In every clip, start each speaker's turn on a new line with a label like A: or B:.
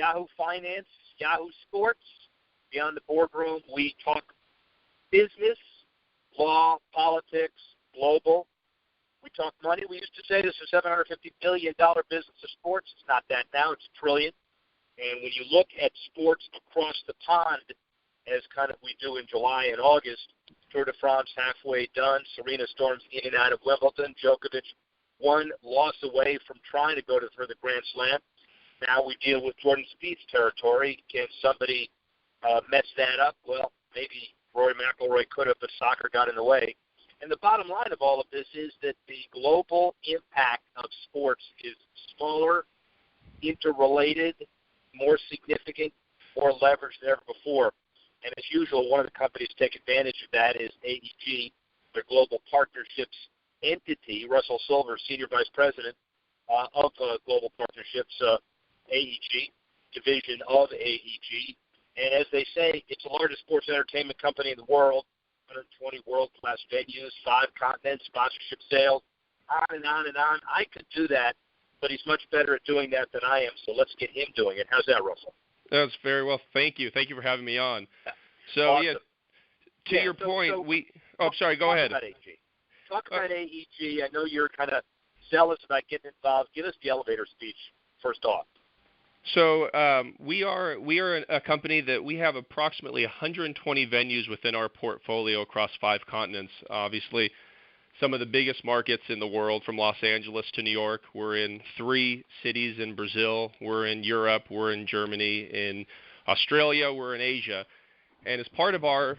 A: Yahoo Finance, Yahoo Sports. Beyond the Boardroom, we talk business, law, politics, global. We talk money. We used to say this is a $750 billion business of sports. It's not that now. It's $1 trillion. And when you look at sports across the pond, as kind of we do in July and August, Tour de France halfway done, Serena storms in and out of Wimbledon, Djokovic one loss away from trying to go for the Grand Slam. Now we deal with Jordan Spieth's territory. Can somebody mess that up? Well, maybe Rory McIlroy could have, but soccer got in the way. And the bottom line of all of this is that the global impact of sports is smaller, interrelated, more significant, more leveraged than ever before. And as usual, one of the companies to take advantage of that is AEG, their global partnerships entity. Russell Silver, Senior Vice President of Global Partnerships, AEG, division of AEG. And as they say, it's the largest sports entertainment company in the world, 120 world-class venues, 5 continents, sponsorship sales, on and on and on. I could do that, but he's much better at doing that than I am, so let's get him doing it. How's that, Russell?
B: That's very well. Thank you. Thank you for having me on. So,
A: awesome.
B: To your point, sorry, go ahead.
A: Talk about AEG. I know you're kind of zealous about getting involved. Give us the elevator speech first off.
B: So we are a company that we have approximately 120 venues within our portfolio across 5 continents. Obviously, some of the biggest markets in the world, from Los Angeles to New York. We're in 3 cities in Brazil. We're in Europe. We're in Germany. In Australia. We're in Asia. And as part of our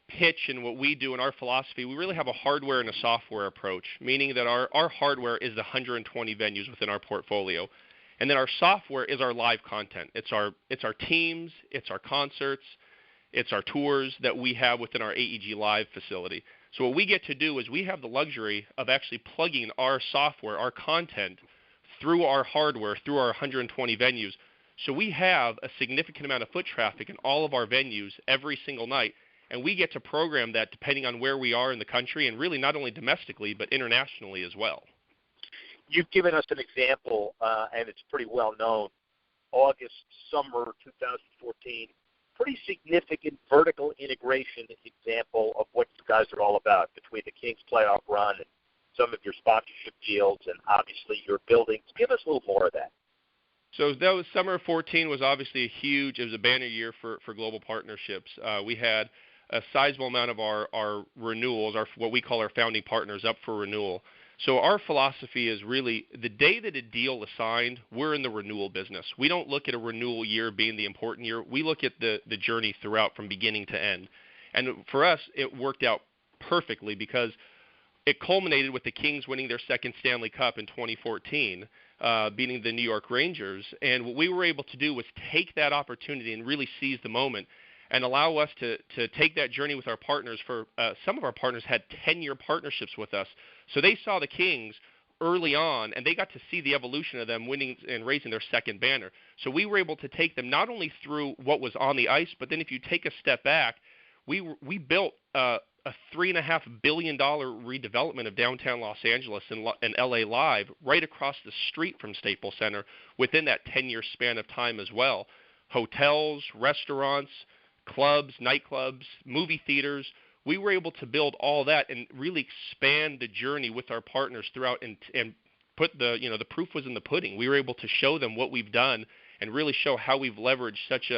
B: pitch and what we do in our philosophy, we really have a hardware and a software approach, meaning that our hardware is the 120 venues within our portfolio. And then our software is our live content. It's our teams, it's our concerts, it's our tours that we have within our AEG Live facility. So what we get to do is we have the luxury of actually plugging our software, our content, through our hardware, through our 120 venues. So we have a significant amount of foot traffic in all of our venues every single night, and we get to program that depending on where we are in the country, and really not only domestically but internationally as well.
A: You've given us an example, and it's pretty well known, August, summer 2014, pretty significant vertical integration example of what you guys are all about between the Kings playoff run and some of your sponsorship deals and obviously your buildings. Give us a little more of that.
B: So that was summer of 14 was obviously it was a banner year for global partnerships. We had a sizable amount of our renewals, what we call our founding partners, up for renewal. So our philosophy is really the day that a deal is signed, we're in the renewal business. We don't look at a renewal year being the important year. We look at the journey throughout from beginning to end. And for us, it worked out perfectly because it culminated with the Kings winning their second Stanley Cup in 2014, beating the New York Rangers. And what we were able to do was take that opportunity and really seize the moment and allow us to take that journey with our partners. For some of our partners had 10-year partnerships with us. So they saw the Kings early on, and they got to see the evolution of them winning and raising their second banner. So we were able to take them not only through what was on the ice, but then if you take a step back, we built a $3.5 billion redevelopment of downtown Los Angeles and LA Live right across the street from Staples Center within that 10-year span of time as well. Hotels, restaurants, clubs, nightclubs, movie theaters. We were able to build all that and really expand the journey with our partners throughout and put the proof was in the pudding. We were able to show them what we've done and really show how we've leveraged such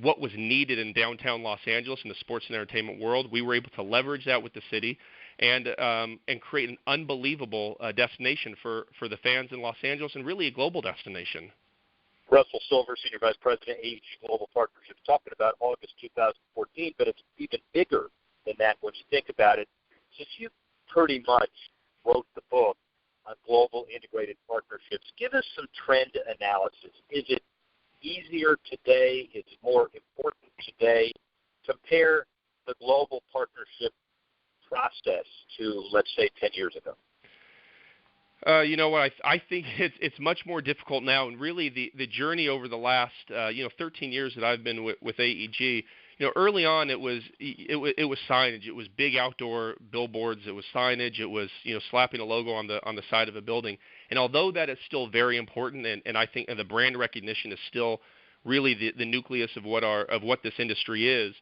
B: what was needed in downtown Los Angeles in the sports and entertainment world. We were able to leverage that with the city and create an unbelievable destination for the fans in Los Angeles and really a global destination.
A: Russell Silver, Senior Vice President, AEG Global Partnerships, talking about August 2014, but it's even bigger than that when you think about it. Since you pretty much wrote the book on global integrated partnerships, give us some trend analysis. Is it easier today? Is it more important today? Compare the global partnership process to, let's say, 10 years ago.
B: You know what? I think it's much more difficult now, and really the journey over the last 13 years that I've been with AEG. Early on it was signage. It was big outdoor billboards. It was signage. It was slapping a logo on the side of a building. And although that is still very important, and I think the brand recognition is still really the nucleus of what this industry is,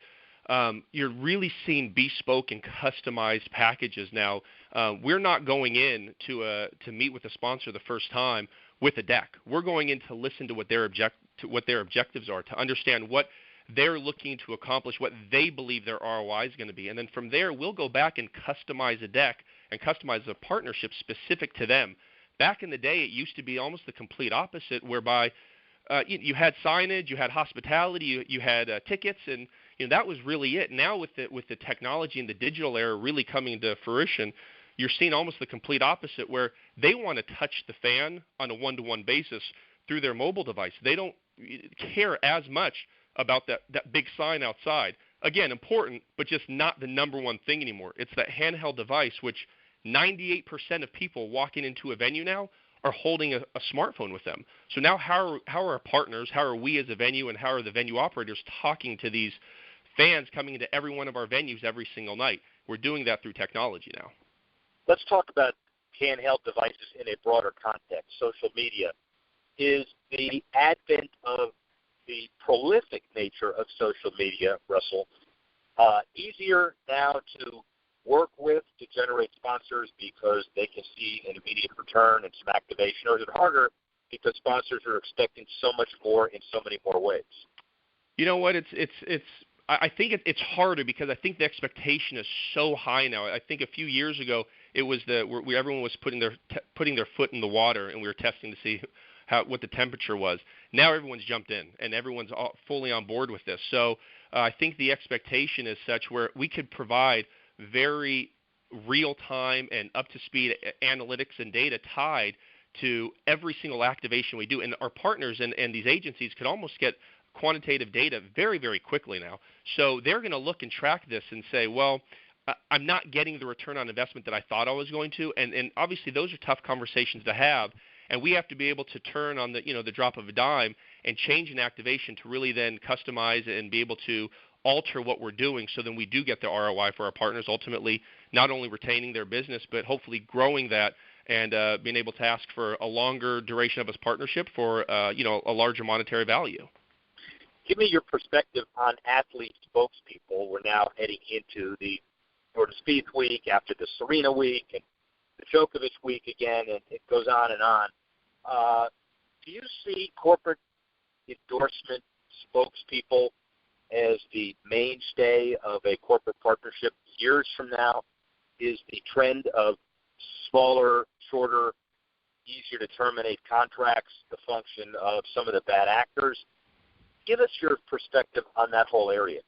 B: you're really seeing bespoke and customized packages now. We're not going in to meet with a sponsor the first time with a deck. We're going in to listen to what their objectives are, to understand what they're looking to accomplish, what they believe their ROI is going to be. And then from there, we'll go back and customize a deck and customize a partnership specific to them. Back in the day, it used to be almost the complete opposite, whereby you had signage, you had hospitality, you had tickets, and that was really it. Now with the technology and the digital era really coming to fruition, you're seeing almost the complete opposite, where they want to touch the fan on a one-to-one basis through their mobile device. They don't care as much about that big sign outside. Again, important, but just not the number one thing anymore. It's that handheld device, which 98% of people walking into a venue now are holding a smartphone with them. So now how are our partners, how are we as a venue, and how are the venue operators talking to these fans coming into every one of our venues every single night? We're doing that through technology now.
A: Let's talk about handheld devices in a broader context. Social media. Is the advent of the prolific nature of social media, Russell, easier now to work with, to generate sponsors because they can see an immediate return and some activation, or is it harder because sponsors are expecting so much more in so many more ways?
B: You know what? I think it's harder because I think the expectation is so high now. I think a few years ago it was everyone was putting their foot in the water, and we were testing to see what the temperature was. Now everyone's jumped in, and everyone's fully on board with this. So I think the expectation is such where we could provide very real-time and up-to-speed analytics and data tied to every single activation we do. And our partners and these agencies could almost get quantitative data very, very quickly now. So they're going to look and track this and say, well, I'm not getting the return on investment that I thought I was going to. And obviously those are tough conversations to have. And we have to be able to turn on the drop of a dime and change an activation to really then customize and be able to alter what we're doing, so then we do get the ROI for our partners, ultimately not only retaining their business, but hopefully growing that and being able to ask for a longer duration of this partnership for a larger monetary value.
A: Give me your perspective on athlete spokespeople. We're now heading into the Jordan Spieth week, after the Serena week, and the Djokovic week again, and it goes on and on. Do you see corporate endorsement spokespeople as the mainstay of a corporate partnership years from now? Is the trend of smaller, shorter, easier to terminate contracts the function of some of the bad actors? Give us your perspective on that whole area.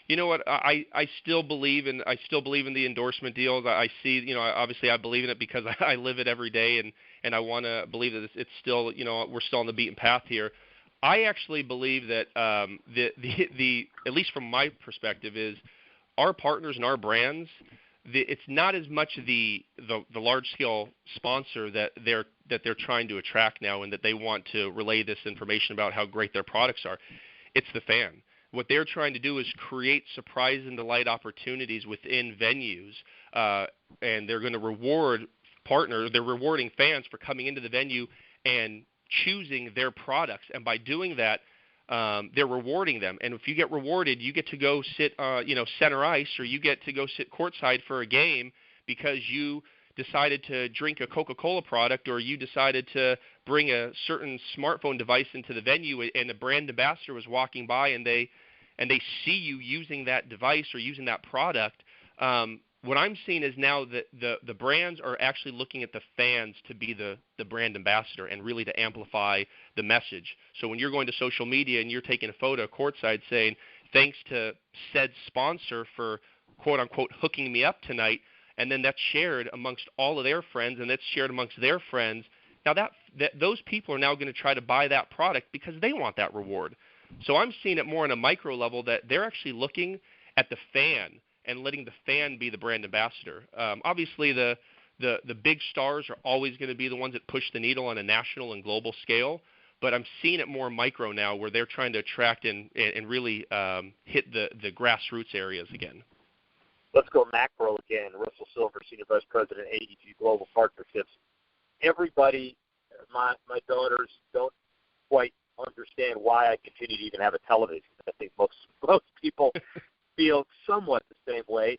B: You know what? I still believe in the endorsement deals. I see, obviously I believe in it because I live it every day, and I want to believe that it's still, we're still on the beaten path here. I actually believe that the at least from my perspective, is our partners and our brands. It's not as much the large scale sponsor that they're trying to attract now, and that they want to relay this information about how great their products are. It's the fan. What they're trying to do is create surprise and delight opportunities within venues, and they're going to reward partners. They're rewarding fans for coming into the venue and choosing their products, and by doing that, they're rewarding them. And if you get rewarded, you get to go sit, center ice, or you get to go sit courtside for a game because you decided to drink a Coca-Cola product, or you decided to bring a certain smartphone device into the venue, and a brand ambassador was walking by, and they see you using that device or using that product. What I'm seeing is now that the brands are actually looking at the fans to be the brand ambassador and really to amplify the message. So when you're going to social media and you're taking a photo courtside saying, thanks to said sponsor for quote-unquote hooking me up tonight, and then that's shared amongst all of their friends, and that's shared amongst their friends. Now that those people are now going to try to buy that product because they want that reward. So I'm seeing it more on a micro level, that they're actually looking at the fan and letting the fan be the brand ambassador. Obviously, the big stars are always going to be the ones that push the needle on a national and global scale, but I'm seeing it more micro now, where they're trying to attract and really hit the grassroots areas again.
A: Let's go macro again. Russell Silver, Senior Vice President, AEG Global Partnerships. everybody, my daughters don't quite understand why I continue to even have a television. I think most people feel somewhat the same way.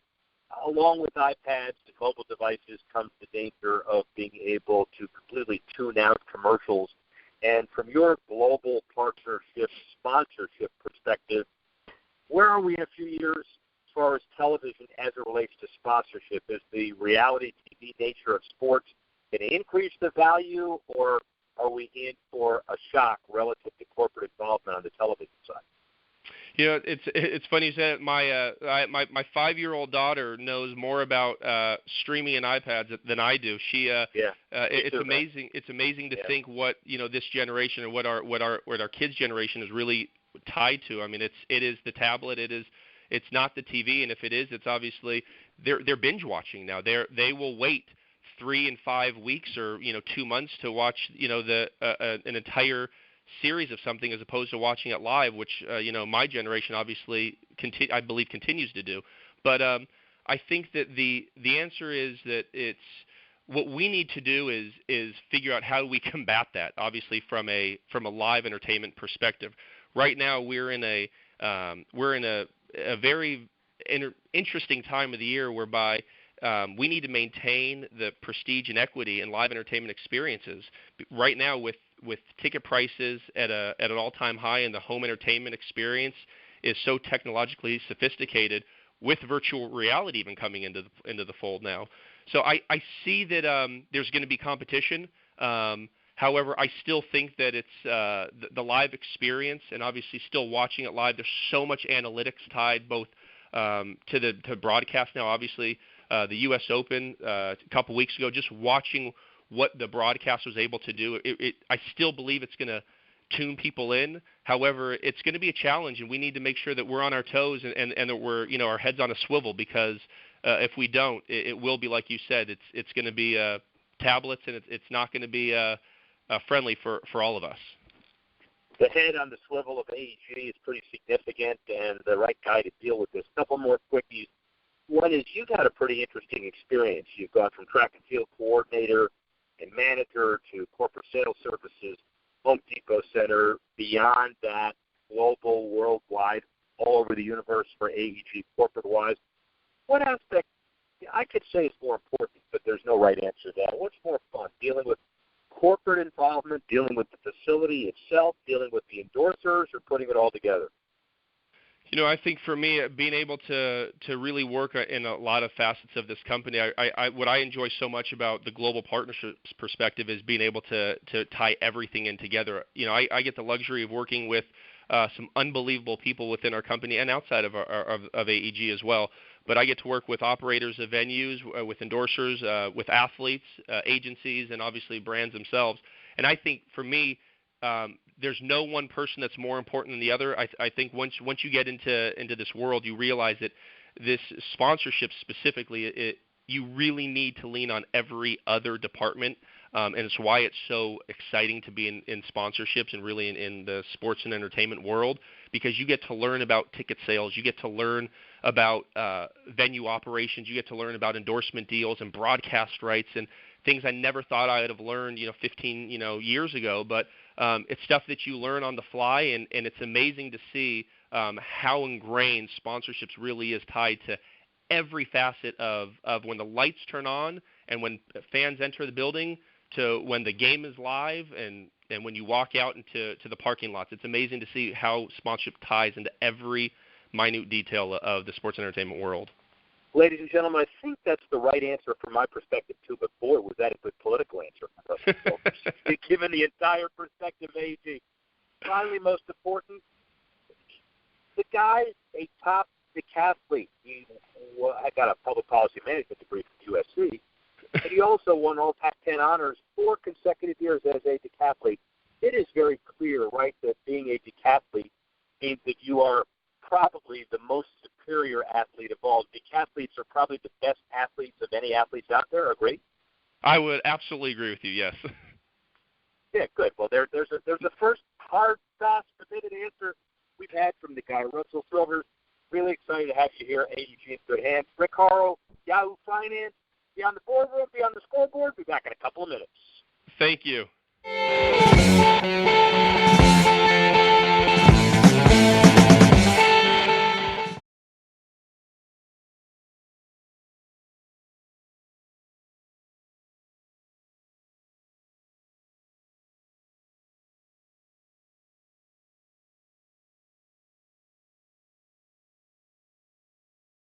A: Along with iPads and mobile devices comes the danger of being able to completely tune out commercials. And from your global partnership, sponsorship perspective, where are we in a few years as far as television as it relates to sponsorship? Is the reality TV nature of sports going to increase the value, or are we in for a shock relative to corporate involvement on the television side?
B: You know, it's funny you said it. My 5-year-old daughter knows more about streaming and iPads than I do. It's amazing. It's amazing to think what this generation and what our kids' generation is really tied to. I mean, it is the tablet. It's not the TV, and if it is, it's obviously they're binge watching now. They will wait 3 and 5 weeks or 2 months to watch an entire series of something as opposed to watching it live, which my generation obviously I believe continues to do. But I think that the answer is that it's what we need to do is figure out how we combat that. Obviously, from a live entertainment perspective, right now we're in a very interesting time of the year whereby we need to maintain the prestige and equity in live entertainment experiences. Right now, with ticket prices at an all-time high, and the home entertainment experience is so technologically sophisticated, with virtual reality even coming into the fold now. So I see that there's going to be competition. However, I still think that it's the live experience, and obviously still watching it live. There's so much analytics tied both to broadcast now. Obviously, the U.S. Open a couple weeks ago, just watching what the broadcast was able to do, I still believe it's going to tune people in. However, it's going to be a challenge, and we need to make sure that we're on our toes and that we're our heads on a swivel, because if we don't, it will be like you said. It's going to be tablets, and it's not going to be friendly for all of us.
A: The head on the swivel of AEG is pretty significant, and the right guy to deal with this. A couple more quickies. One is you got a pretty interesting experience. You've gone from track and field coordinator and manager to corporate sales services, Home Depot Center, beyond that, global, worldwide, all over the universe for AEG corporate-wise. What aspect, I could say is more important, but there's no right answer to that. What's more fun, dealing with corporate involvement, dealing with the facility itself, dealing with the endorsers, or putting it all together?
B: I think for me, being able to really work in a lot of facets of this company, what I enjoy so much about the global partnerships perspective is being able to tie everything in together. I get the luxury of working with some unbelievable people within our company and outside of AEG as well. But I get to work with operators of venues, with endorsers, with athletes, agencies, and obviously brands themselves. And I think for me, there's no one person that's more important than the other. I think once you get into this world, you realize that this sponsorship specifically, you really need to lean on every other department, and it's why it's so exciting to be in sponsorships and really in the sports and entertainment world, because you get to learn about ticket sales, you get to learn about venue operations, you get to learn about endorsement deals and broadcast rights and things I never thought I would have learned 15 years ago. But it's stuff that you learn on the fly, and it's amazing to see how ingrained sponsorships really is tied to every facet of when the lights turn on and when fans enter the building to when the game is live and when you walk out into the parking lots. It's amazing to see how sponsorship ties into every minute detail of the sports and entertainment world.
A: Ladies and gentlemen, I think that's the right answer from my perspective, too, but boy, was that a good political answer from us, given the entire perspective of AEG. Finally, most important, the guy, a top decathlete. I got a public policy management degree from USC, and he also won all Pac-10 honors 4 consecutive years as a decathlete. It is very clear, right, that being a decathlete means that you are probably the most superior athlete of all. Decathletes are probably the best athletes of any athletes out there. Agree?
B: I would absolutely agree with you. Yes.
A: Yeah, good. Well, there's the first hard, fast, committed answer we've had from the guy. Russell Silver, really excited to have you here. AEG in good hands. Rick Horrow, Yahoo Finance. Be on the boardroom. Be on the scoreboard. Be back in a couple of minutes.
B: Thank you.